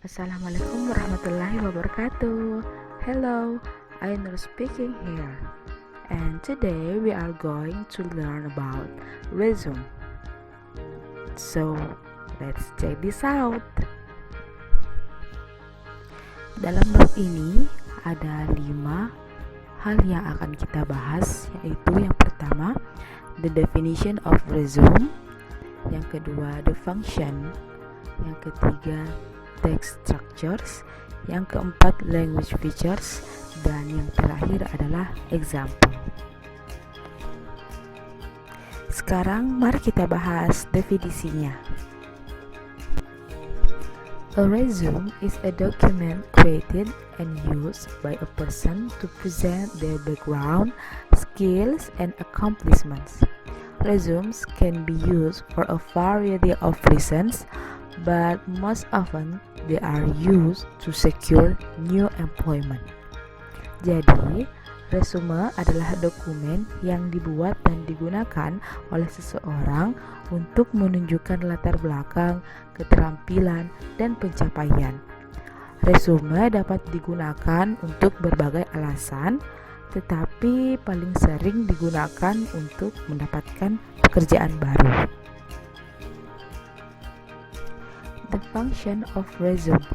Assalamualaikum warahmatullahi wabarakatuh. Hello, I'm Nur speaking here. And today we are going to learn about resume. So, let's check this out. Dalam bab ini ada 5 hal yang akan kita bahas, yaitu yang pertama, the definition of resume, yang kedua, the function, yang ketiga, text structures, yang keempat, language features, dan yang terakhir adalah example. Sekarang mari kita bahas definisinya. A resume is a document created and used by a person to present their background, skills, and accomplishments. Resumes can be used for a variety of reasons, but most often they are used to secure new employment. Jadi, resume adalah dokumen yang dibuat dan digunakan oleh seseorang untuk menunjukkan latar belakang, keterampilan, dan pencapaian. Resume dapat digunakan untuk berbagai alasan, tetapi paling sering digunakan untuk mendapatkan pekerjaan baru. The function of resume.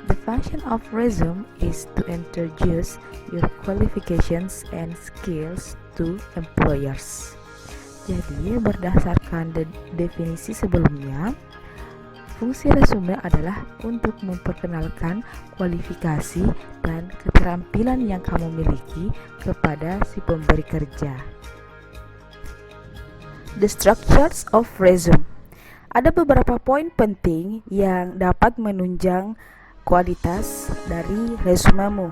The function of resume is to introduce your qualifications and skills to employers. Jadi, berdasarkan definisi sebelumnya, fungsi resume adalah untuk memperkenalkan kualifikasi dan keterampilan yang kamu miliki kepada si pemberi kerja. The structures of resume. Ada beberapa poin penting yang dapat menunjang kualitas dari resumemu.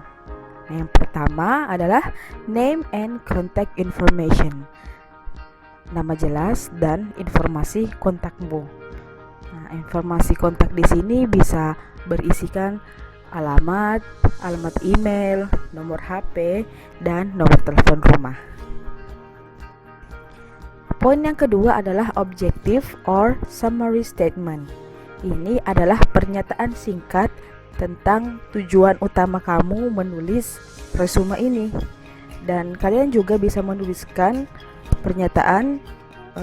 Yang pertama adalah name and contact information. Nama jelas dan informasi kontakmu. Nah, informasi kontak di sini bisa berisikan alamat email, nomor HP, dan nomor telepon rumah. Poin yang kedua adalah objective or summary statement. Ini adalah pernyataan singkat tentang tujuan utama kamu menulis resume ini. Dan kalian juga bisa menuliskan pernyataan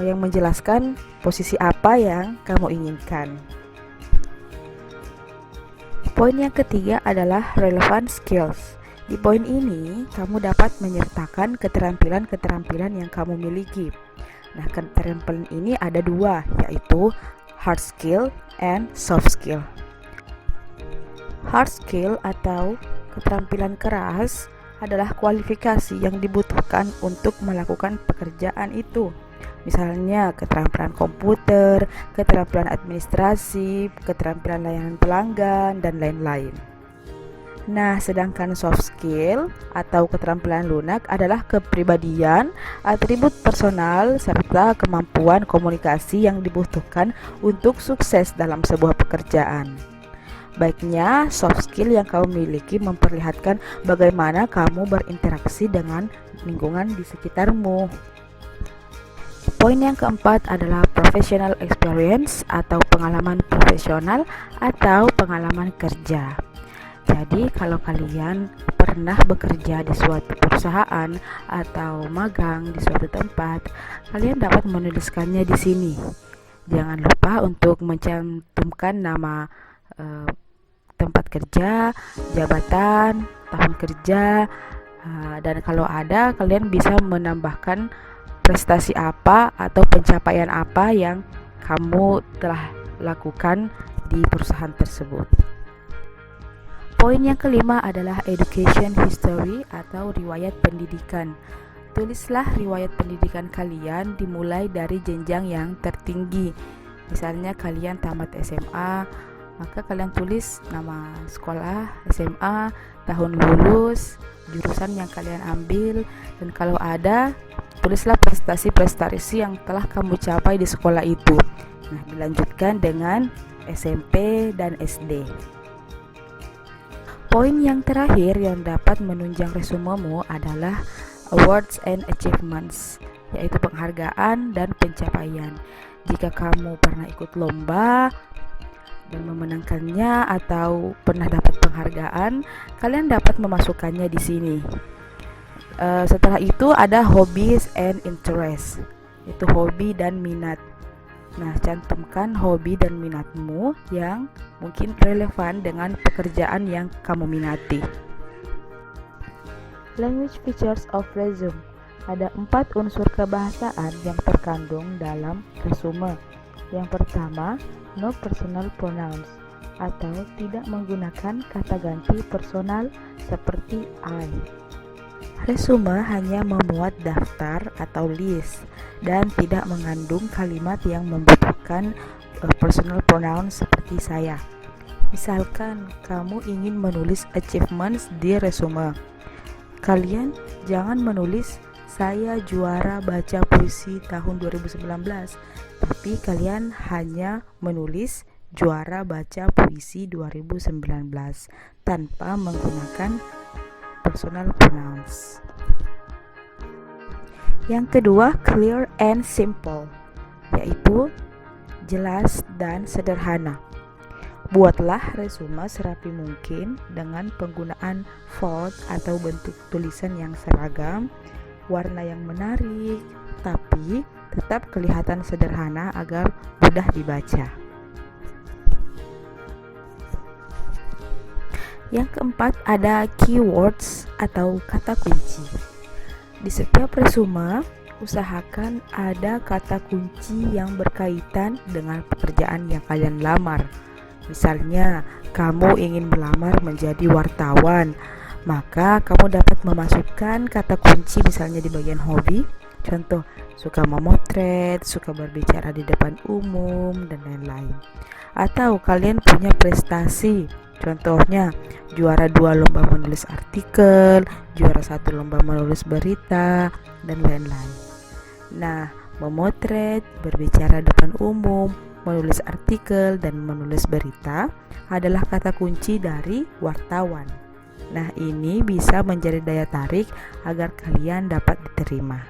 yang menjelaskan posisi apa yang kamu inginkan. Poin yang ketiga adalah relevant skills. Di poin ini, kamu dapat menyertakan keterampilan-keterampilan yang kamu miliki. Nah, keterampilan ini ada 2, yaitu hard skill and soft skill. Hard skill atau keterampilan keras adalah kualifikasi yang dibutuhkan untuk melakukan pekerjaan itu. Misalnya keterampilan komputer, keterampilan administrasi, keterampilan layanan pelanggan, dan lain-lain. Nah, sedangkan soft skill atau keterampilan lunak adalah kepribadian, atribut personal, serta kemampuan komunikasi yang dibutuhkan untuk sukses dalam sebuah pekerjaan. Baiknya, soft skill yang kamu miliki memperlihatkan bagaimana kamu berinteraksi dengan lingkungan di sekitarmu. Poin yang keempat adalah professional experience atau pengalaman profesional atau pengalaman kerja. Jadi, kalau kalian pernah bekerja di suatu perusahaan atau magang di suatu tempat, kalian dapat menuliskannya di sini. Jangan lupa untuk mencantumkan nama tempat kerja, jabatan, tahun kerja, dan kalau ada, kalian bisa menambahkan prestasi apa atau pencapaian apa yang kamu telah lakukan di perusahaan tersebut. Poin yang kelima adalah education history atau riwayat pendidikan. Tulislah riwayat pendidikan kalian dimulai dari jenjang yang tertinggi. Misalnya kalian tamat SMA, maka kalian tulis nama sekolah SMA, tahun lulus, jurusan yang kalian ambil, dan kalau ada, tulislah prestasi-prestasi yang telah kamu capai di sekolah itu. Nah, dilanjutkan dengan SMP dan SD. Poin yang terakhir yang dapat menunjang resumemu adalah awards and achievements, yaitu penghargaan dan pencapaian. Jika kamu pernah ikut lomba, dan memenangkannya atau pernah dapat penghargaan, kalian dapat memasukkannya di sini. Setelah itu ada hobbies and interest, itu hobi dan minat. Nah, cantumkan hobi dan minatmu yang mungkin relevan dengan pekerjaan yang kamu minati. Language features of resume. Ada 4 unsur kebahasaan yang terkandung dalam resume. Yang pertama, no personal pronouns, atau tidak menggunakan kata ganti personal seperti I. Resume hanya memuat daftar atau list dan tidak mengandung kalimat yang membutuhkan personal pronoun seperti saya. Misalkan kamu ingin menulis achievements di resume, kalian jangan menulis saya juara baca puisi tahun 2019, tapi kalian hanya menulis juara baca puisi 2019 tanpa menggunakan personal pronouns. Yang kedua, clear and simple, yaitu jelas dan sederhana. Buatlah resume serapi mungkin dengan penggunaan font atau bentuk tulisan yang seragam, warna yang menarik, tapi tetap kelihatan sederhana agar mudah dibaca. Yang keempat, ada keywords atau kata kunci. Di setiap resume, usahakan ada kata kunci yang berkaitan dengan pekerjaan yang kalian lamar. Misalnya, kamu ingin melamar menjadi wartawan, maka kamu dapat memasukkan kata kunci misalnya di bagian hobi. Contoh, suka memotret, suka berbicara di depan umum, dan lain-lain. Atau kalian punya prestasi, contohnya juara 2 lomba menulis artikel, juara 1 lomba menulis berita, dan lain-lain. Nah, memotret, berbicara depan umum, menulis artikel, dan menulis berita adalah kata kunci dari wartawan. Nah, ini bisa menjadi daya tarik agar kalian dapat diterima.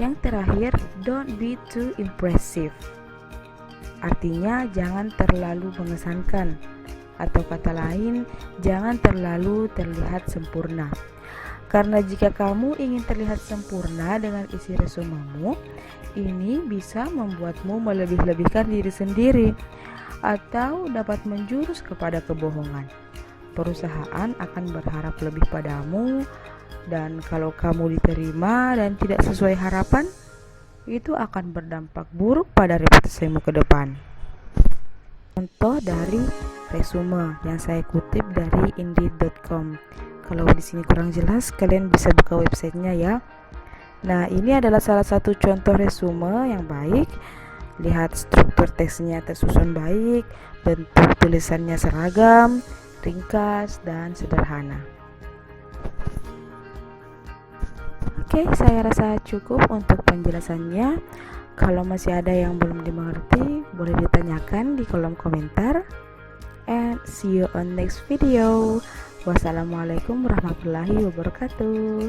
Yang terakhir, don't be too impressive. Artinya jangan terlalu mengesankan, atau kata lain, jangan terlalu terlihat sempurna. Karena jika kamu ingin terlihat sempurna dengan isi resumemu, ini bisa membuatmu melebih-lebihkan diri sendiri atau dapat menjurus kepada kebohongan. Perusahaan akan berharap lebih padamu, dan kalau kamu diterima dan tidak sesuai harapan, itu akan berdampak buruk pada reputasimu ke depan. Contoh dari resume yang saya kutip dari indeed.com. Kalau di sini kurang jelas, kalian bisa buka websitenya ya. Nah, ini adalah salah satu contoh resume yang baik. Lihat struktur teksnya tersusun baik, bentuk tulisannya seragam, ringkas, dan sederhana. Oke, saya rasa cukup untuk penjelasannya. Kalau masih ada yang belum dimengerti, boleh ditanyakan di kolom komentar. And see you on next video. Wassalamualaikum warahmatullahi wabarakatuh.